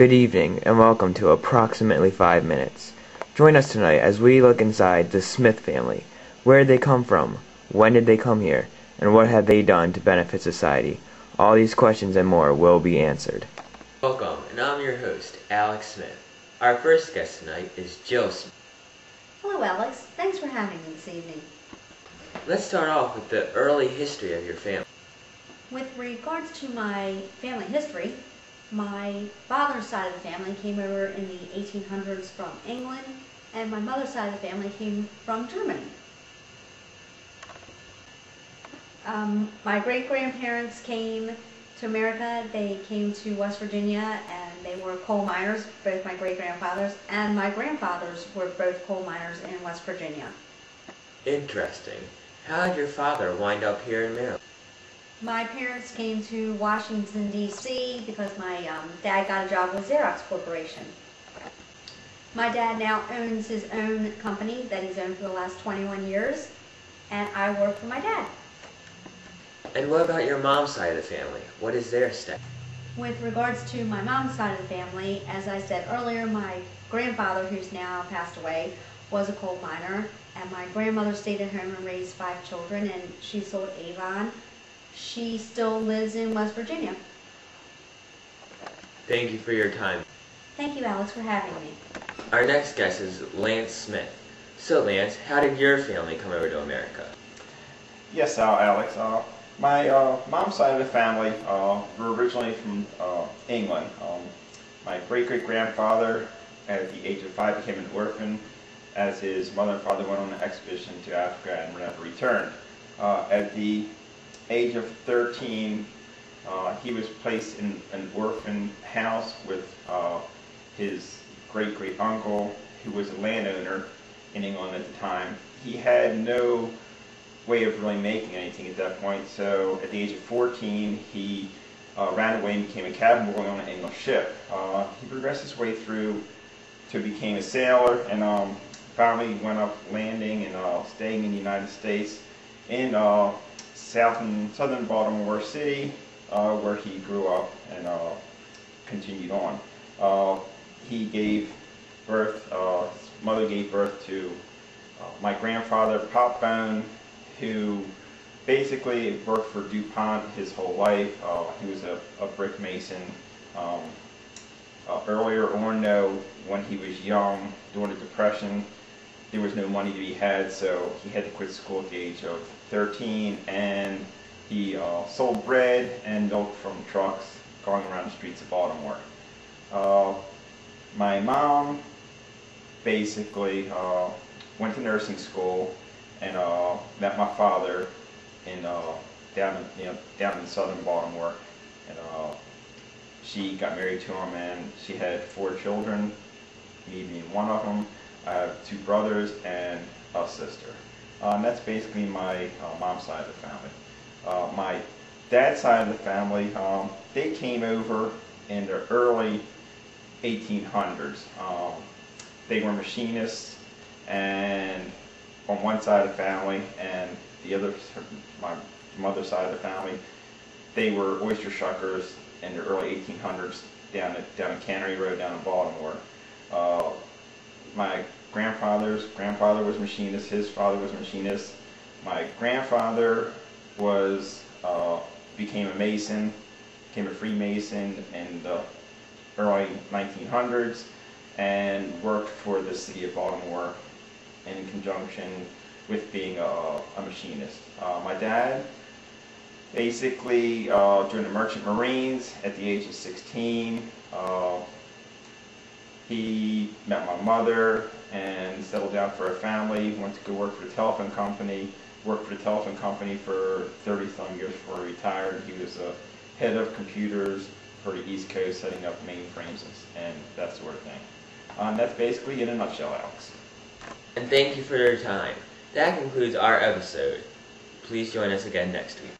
Good evening, and welcome to Approximately 5 Minutes. Join us tonight as we look inside the Smith family. Where did they come from? When did they come here? And what have they done to benefit society? All these questions and more will be answered. Welcome, and I'm your host, Alex Smith. Our first guest tonight is Jill Smith. Hello, Alex. Thanks for having me this evening. Let's start off with the early history of your family. With regards to my family history, my father's side of the family came over in the 1800s from England, and my mother's side of the family came from Germany. My great-grandparents came to America. They came to West Virginia, and they were coal miners, both my great-grandfathers, and my grandfathers were both coal miners in West Virginia. Interesting. How did your father wind up here in Maryland? My parents came to Washington, D.C. because my dad got a job with Xerox Corporation. My dad now owns his own company that he's owned for the last 21 years, and I work for my dad. And what about your mom's side of the family? What is their status? With regards to my mom's side of the family, as I said earlier, my grandfather, who's now passed away, was a coal miner, and my grandmother stayed at home and raised 5 children, and she sold Avon. She still lives in West Virginia. Thank you for your time. Thank you, Alex, for having me. Our next guest is Lance Smith. So, Lance, how did your family come over to America? Yes, Alex. My mom's side of the family were originally from England. My great-great-grandfather, at the age of 5, became an orphan as his mother and father went on an expedition to Africa and never returned. At the age of 13, he was placed in an orphan house with his great-great-uncle, who was a landowner in England at the time. He had no way of really making anything at that point, so at the age of 14, he ran away and became a cabin boy on an English ship. He progressed his way through to become a sailor, and finally went up landing and staying in the United States in southern Baltimore City, where he grew up and continued on. He gave birth, his mother gave birth to my grandfather, Pop Bone, who basically worked for DuPont his whole life. He was a brick mason. Earlier on, though, when he was young, during the Depression, there was no money to be had, so he had to quit school at the age of 13, and he sold bread and milk from trucks going around the streets of Baltimore. My mom basically went to nursing school and met my father in down in southern Baltimore, and she got married to him, and she had 4 children, me being one of them. I have 2 brothers and a sister. And that's basically my mom's side of the family. My dad's side of the family, they came over in the early 1800s. They were machinists, and on one side of the family, and the other, my mother's side of the family, they were oyster shuckers in the early 1800s down at Cannery Road down in Baltimore. My grandfather was a machinist, his father was a machinist. My grandfather became a mason, became a Freemason in the early 1900s, and worked for the city of Baltimore in conjunction with being a machinist. My dad basically joined the Merchant Marines at the age of 16. He met my mother and settled down for a family, went to go work for the telephone company, worked for the telephone company for 30-some years before he retired. He was a head of computers for the East Coast, setting up mainframes and that sort of thing. That's basically in a nutshell, Alex. And thank you for your time. That concludes our episode. Please join us again next week.